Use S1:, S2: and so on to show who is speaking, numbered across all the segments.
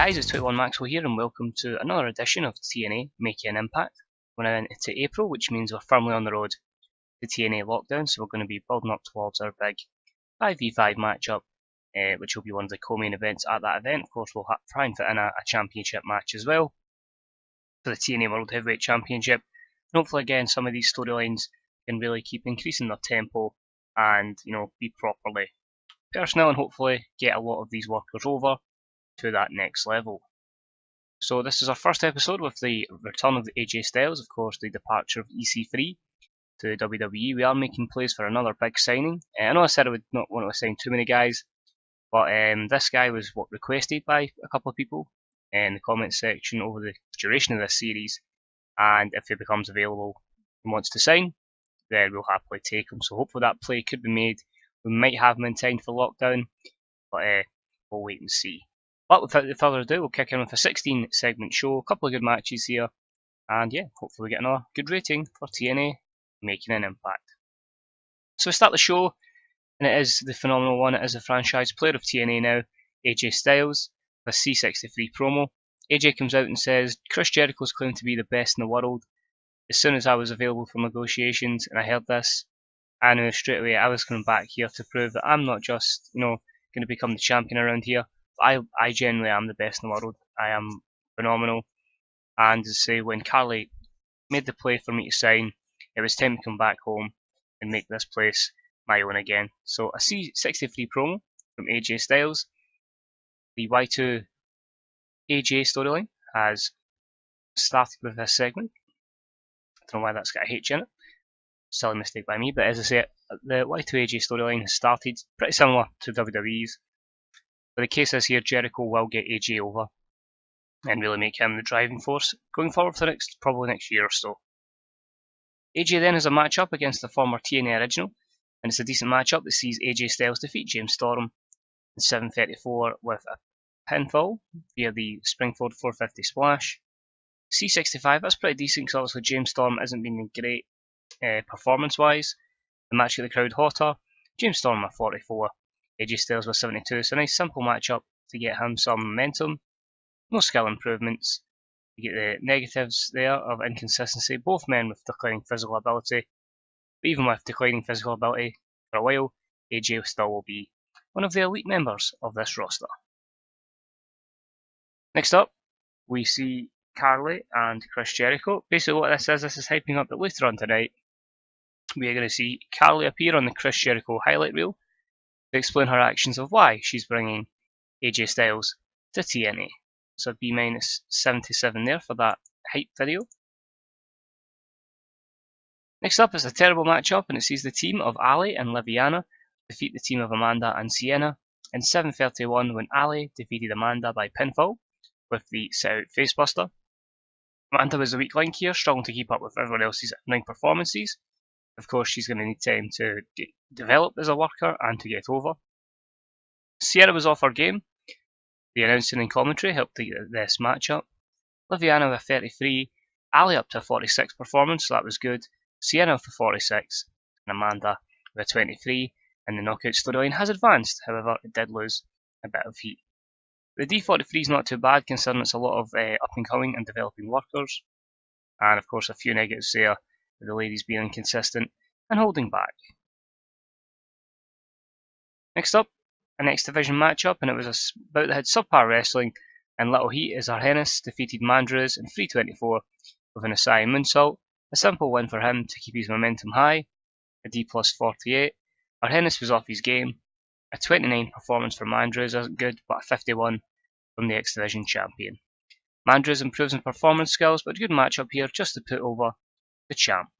S1: guys, it's 21 Maxwell here and welcome to another edition of TNA Making an Impact. We're now into April, which means we're firmly on the road to TNA lockdown, so we're going to be building up towards our big 5v5 matchup, which will be one of the co-main events at that event. Of course, we'll try and fit in a championship match as well for the TNA World Heavyweight Championship. And hopefully again some of these storylines can really keep increasing their tempo and be properly personnel and hopefully get a lot of these workers over to that next level. So this is our first episode with the return of the AJ Styles, of course the departure of EC3 to WWE. We are making plays for another big signing. I know I said I would not want to sign too many guys, but this guy was requested by a couple of people in the comments section over the duration of this series, and if he becomes available and wants to sign, then we'll happily take him. So hopefully that play could be made. We might have him in time for lockdown, but we'll wait and see. But without further ado, we'll kick in with a 16 segment show, a couple of good matches here, and yeah, hopefully we get another good rating for TNA Making an Impact. So we start the show, and it is the phenomenal one. It is the franchise player of TNA now, AJ Styles, with a C63 promo. AJ comes out and says, Chris Jericho's claimed to be the best in the world. As soon as I was available for negotiations and I heard this, I knew straight away I was coming back here to prove that I'm not just, going to become the champion around here. I genuinely am the best in the world. I am phenomenal. And to say, when Carly made the play for me to sign, it was time to come back home and make this place my own again. So a C63 promo from AJ Styles. The Y2 AJ storyline has started with this segment. I don't know why that's got a H in it. Silly mistake by me, but as I say, the Y2 AJ storyline has started pretty similar to WWE's. But the case is here, Jericho will get AJ over and really make him the driving force going forward for probably next year or so. AJ then has a matchup against the former TNA original, and it's a decent matchup that sees AJ Styles defeat James Storm in 7:34 with a pinfall via the Springfield 450 splash. C65, that's pretty decent because obviously James Storm isn't been great performance-wise. The match got the crowd hotter. James Storm with 44. AJ Styles with 72, so a nice simple matchup to get him some momentum. No skill improvements. You get the negatives there of inconsistency. Both men with declining physical ability. But even with declining physical ability for a while, AJ still will be one of the elite members of this roster. Next up, we see Carly and Chris Jericho. Basically what this is hyping up that later on tonight, we are going to see Carly appear on the Chris Jericho highlight reel to explain her actions of why she's bringing AJ Styles to TNA. So B-77 there for that hype video. Next up is a terrible matchup, and it sees the team of Ali and Liviana defeat the team of Amanda and Sienna in 7:31 when Ali defeated Amanda by pinfall with the sit-out facebuster. Amanda was the weak link here, struggling to keep up with everyone else's annoying performances. Of course, she's going to need time to develop as a worker and to get over. Sierra was off her game. The announcing and commentary helped to get this matchup. Liviana with 33, Ali up to a 46 performance, so that was good. Sienna with a 46, and Amanda with a 23, and the knockout storyline has advanced, however it did lose a bit of heat. The D43 is not too bad considering it's a lot of up and coming and developing workers, and of course a few negatives there, with the ladies being inconsistent and holding back. Next up, an X Division matchup, and it was about that had subpar wrestling and little heat as Arhenis defeated Mandrews in 3:24 with an Asai moonsault. A simple win for him to keep his momentum high, a D+48. Arhenis was off his game. A 29 performance for Mandrews isn't good, but a 51 from the X Division champion. Mandrews improves in performance skills, but a good matchup here just to put over the champ.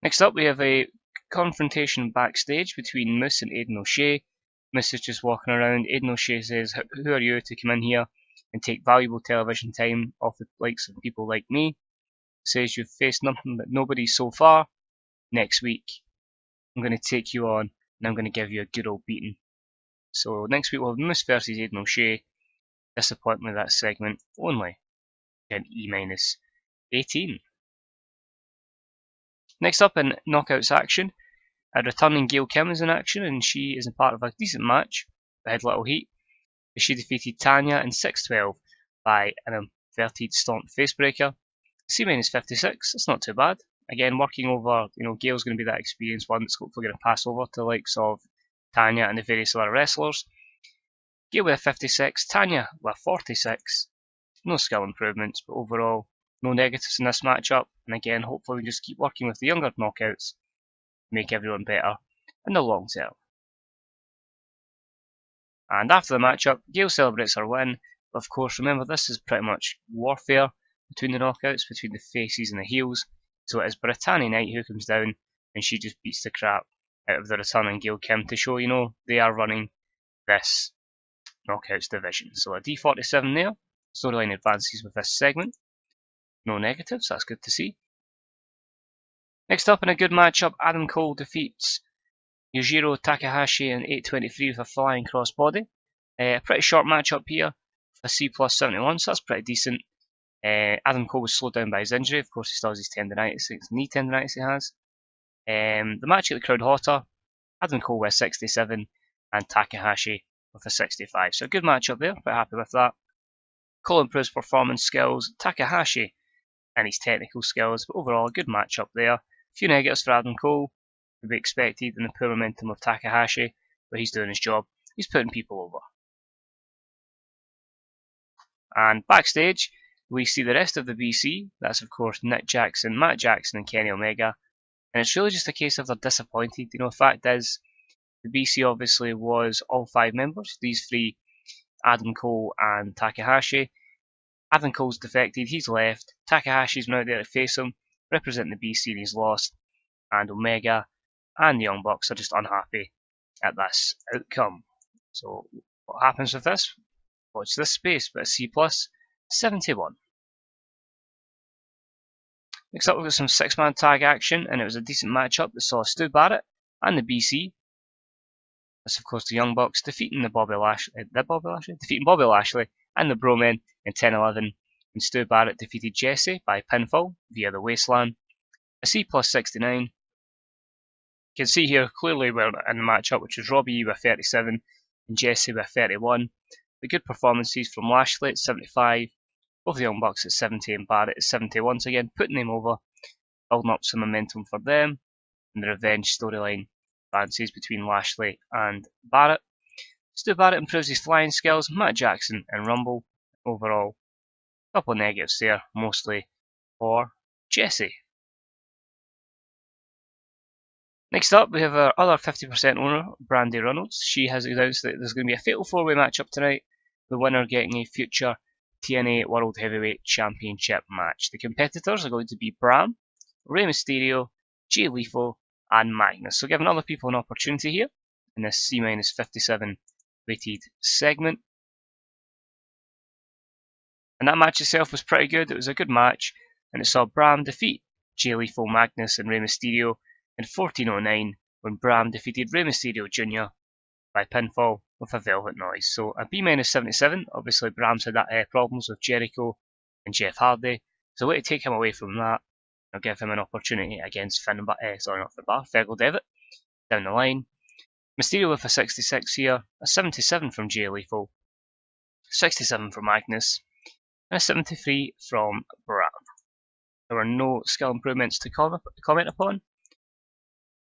S1: Next up, we have a confrontation backstage between Moose and Aidan O'Shea. Moose is just walking around. Aidan O'Shea says, "Who are you to come in here and take valuable television time off the likes of people like me?" Says, "You've faced nothing but nobody so far. Next week, I'm going to take you on and I'm going to give you a good old beating." So next week we'll have Moose versus Aidan O'Shea. Disappointment with that segment, only an E-18. Next up in Knockouts action, a returning Gail Kim is in action, and she is a part of a decent match that had little heat. She defeated Tanya in 6-12 by an inverted stomp facebreaker. C-56, it's not too bad. Again, working over, Gail's going to be that experienced one that's hopefully going to pass over to the likes of Tanya and the various other wrestlers. Gail with a 56, Tanya with a 46. No skill improvements, but overall, no negatives in this matchup. And again, hopefully we just keep working with the younger knockouts to make everyone better in the long term. And after the matchup, Gail celebrates her win. But of course, remember, this is pretty much warfare between the knockouts, between the faces and the heels. So it is Brittany Knight who comes down and she just beats the crap out of the returning Gail Kim to show, they are running this knockouts division. So a D47 there. Storyline advances with this segment. No negatives, that's good to see. Next up in a good matchup, Adam Cole defeats Yujiro Takahashi in 8:23 with a flying crossbody. A pretty short matchup here, a C plus 71, so that's pretty decent. Adam Cole was slowed down by his injury. Of course, he still has his tendonitis, his knee tendonitis he has. The match got the crowd hotter. Adam Cole with a 67 and Takahashi with a 65. So a good matchup there, quite happy with that. Cole improves performance skills, Takahashi and his technical skills, but overall a good matchup there. A few negatives for Adam Cole, would be expected in the poor momentum of Takahashi, but he's doing his job. He's putting people over. And backstage, we see the rest of the BC. That's of course Nick Jackson, Matt Jackson and Kenny Omega. And it's really just a case of they're disappointed. The fact is, the BC obviously was all 5 members. These 3, Adam Cole and Takahashi. Adam Cole's defected, he's left. Takahashi's now there to face him, representing the BC, and he's lost. And Omega and the Young Bucks are just unhappy at this outcome. So what happens with this? Watch this space, but a C plus 71. Next up, we've got some 6-man tag action, and it was a decent matchup that saw Stu Barrett and the BC. That's of course the Young Bucks defeating Bobby Lashley and the Bro-Men in 10-11. And Stu Barrett defeated Jesse by pinfall via the waistland. A C plus 69. You can see here clearly we're in the matchup, which was Robbie with 37 and Jesse with 31. The good performances from Lashley at 75, both the Young Bucks at 70 and Barrett at 70 once again, putting them over, building up some momentum for them. And the revenge storyline advances between Lashley and Barrett. Stu Barrett improves his flying skills, Matt Jackson and Rumble. Overall, a couple of negatives there, mostly for Jesse. Next up, we have our other 50% owner, Brandi Reynolds. She has announced that there's going to be a fatal 4-way matchup tonight, the winner getting a future TNA World Heavyweight Championship match. The competitors are going to be Bram, Rey Mysterio, Jay Lethal, and Magnus. So giving other people an opportunity here in this C-57 rated segment. And that match itself was pretty good. It was a good match, and it saw Bram defeat Jay Lethal, Magnus, and Rey Mysterio in 14:09 when Bram defeated Rey Mysterio Jr. by pinfall with a velvet noise. So a B-77. Obviously, Bram's had that problems with Jericho and Jeff Hardy. So a way to take him away from that, I'll give him an opportunity against Fergal Devitt down the line. Mysterio with a 66 here, a 77 from Jay Lethal, 67 from Magnus, and a 73 from Bram. There were no skill improvements to comment upon.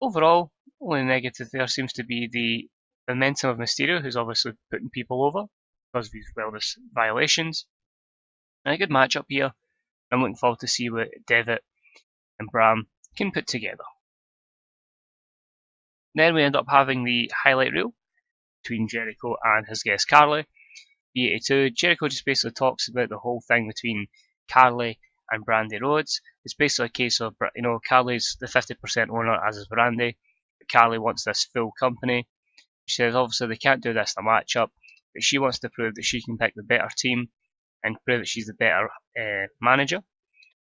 S1: Overall, only negative there seems to be the momentum of Mysterio, who's obviously putting people over because of his wellness violations. And a good matchup here. I'm looking forward to see what Devitt and Bram can put together. Then we end up having the highlight reel between Jericho and his guest Carly. B82, Jericho just basically talks about the whole thing between Carly and Brandi Rhodes. It's basically a case of, Carly's the 50% owner, as is Brandi, but Carly wants this full company. She says obviously they can't do this in a matchup, but she wants to prove that she can pick the better team and prove that she's the better manager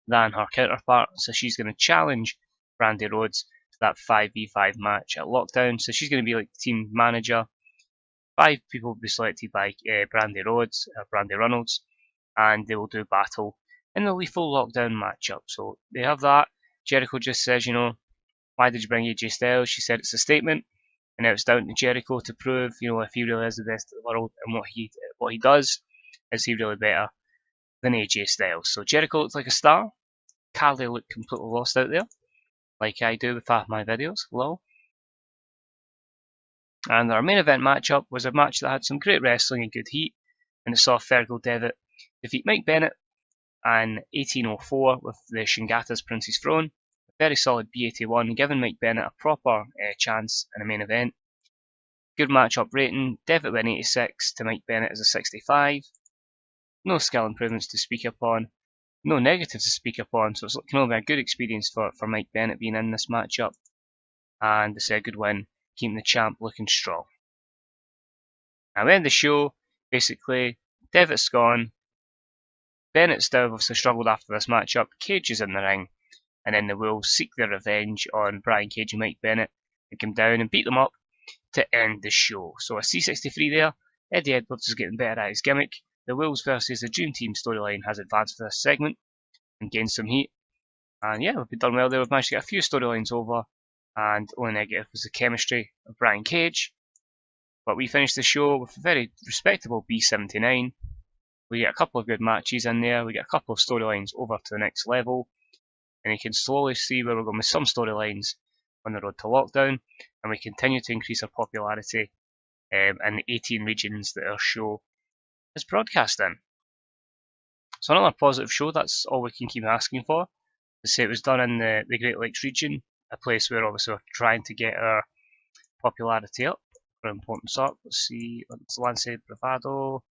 S1: than her counterpart. So she's going to challenge Brandi Rhodes to that 5v5 match at Lockdown. So she's going to be like the team manager. 5 people will be selected by Brandi Reynolds, and they will do battle in the Lethal Lockdown matchup. So they have that. Jericho just says, why did you bring AJ Styles? She said it's a statement, and now it's down to Jericho to prove, if he really is the best in the world, and what he does, is he really better than AJ Styles. So Jericho looks like a star. Carly looked completely lost out there, like I do with half my videos, lol. And our main event matchup was a match that had some great wrestling and good heat, and it saw Fergal Devitt defeat Mike Bennett and 1804 with the Shingata's Prince's Throne. A very solid B81, giving Mike Bennett a proper chance in a main event. Good matchup rating. Devitt went 86 to Mike Bennett as a 65. No skill improvements to speak upon. No negatives to speak upon, so it's looking over a good experience for Mike Bennett being in this matchup. And it's a good win, keeping the champ looking strong. Now we end the show, basically, Devitt's gone. Bennett still obviously struggled after this matchup. Cage is in the ring, and then the Wolves seek their revenge on Brian Cage and Mike Bennett. They come down and beat them up to end the show. So a C63 there. Eddie Edwards is getting better at his gimmick. The Wolves versus the Dream Team storyline has advanced for this segment and gained some heat. And yeah, we've done well there. We've managed to get a few storylines over, and only negative was the chemistry of Brian Cage. But we finished the show with a very respectable B79. We get a couple of good matches in there. We get a couple of storylines over to the next level. And you can slowly see where we're going with some storylines on the road to lockdown. And we continue to increase our popularity in the 18 regions that our show is broadcast in. So another positive show, that's all we can keep asking for. To say it was done in the Great Lakes region, a place where obviously we're trying to get our popularity up for importance up. Let's see, Lance Bravado.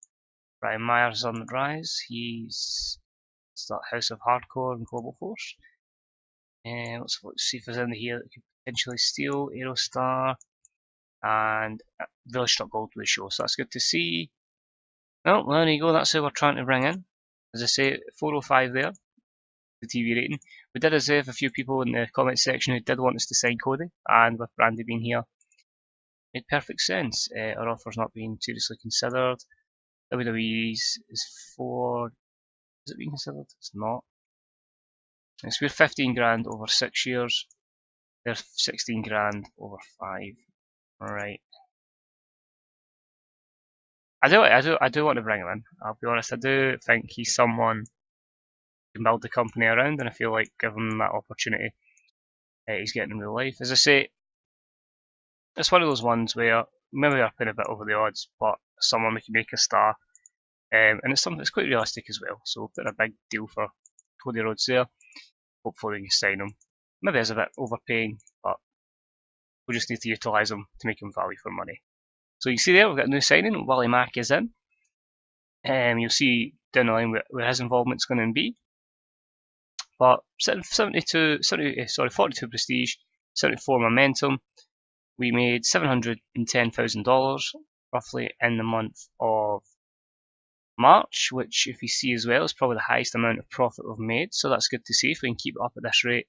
S1: Brian Myers on the rise. He's that House of Hardcore and Global Force. Let's see if there's anything here that could potentially steal Aerostar and Village Struck Gold to the show. So that's good to see. Well, there you go. That's who we're trying to bring in. As I say, 405 there, the TV rating. We did have a few people in the comment section who did want us to sign Cody, and with Brandy being here, it made perfect sense. Our offer's not being seriously considered. WWE's is for. Is it being considered? It's not. We're 15 grand over 6 years. They're 16 grand over 5. Alright. I do want to bring him in. I'll be honest. I do think he's someone who can build the company around, and I feel like giving him that opportunity, he's getting in real life. As I say, it's one of those ones where maybe we're putting a bit over the odds, but someone we can make a star, and it's something that's quite realistic as well. So we'll put a big deal for Cody Rhodes there. Hopefully we can sign him. Maybe it's a bit overpaying, but we just need to utilise him to make him value for money. So you see there, we've got a new signing. Willie Mack is in. You'll see down the line where his involvement's going to be. But 42 prestige, 74 momentum. We made $710,000 roughly in the month of March, which if you see as well is probably the highest amount of profit we've made. So that's good to see. If we can keep it up at this rate,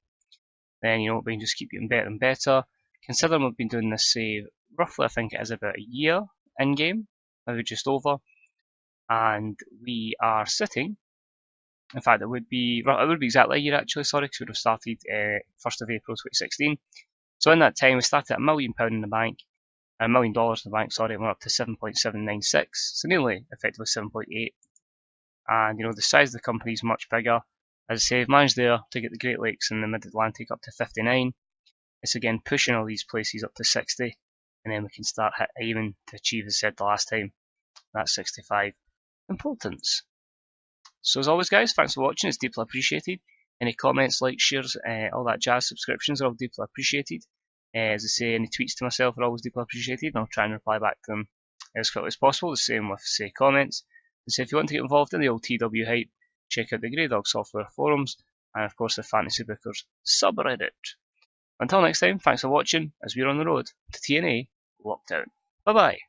S1: then we can just keep getting better and better. Considering we've been doing this, say, roughly I think it is about a year in game, maybe just over, and we are sitting. In fact, it would be exactly a year actually. Sorry, because we would have started 1st of April 2016. So in that time, we started at £1 million in the bank, $1 million in the bank. Sorry, and we're up to 7.796, so nearly effectively 7.8. And the size of the company is much bigger. As I say, I've managed there to get the Great Lakes and the Mid-Atlantic up to 59. It's again pushing all these places up to 60, and then we can start aiming to achieve, as I said the last time, that 65 importance. So as always, guys, thanks for watching. It's deeply appreciated. Any comments, likes, shares, all that jazz, subscriptions are all deeply appreciated. As I say, any tweets to myself are always deeply appreciated, and I'll try and reply back to them as quickly as possible. The same with, say, comments. So if you want to get involved in the old TW hype, check out the Grey Dog Software forums, and of course the Fantasy Bookers subreddit. Until next time, thanks for watching as we're on the road to TNA Lockdown. Bye bye.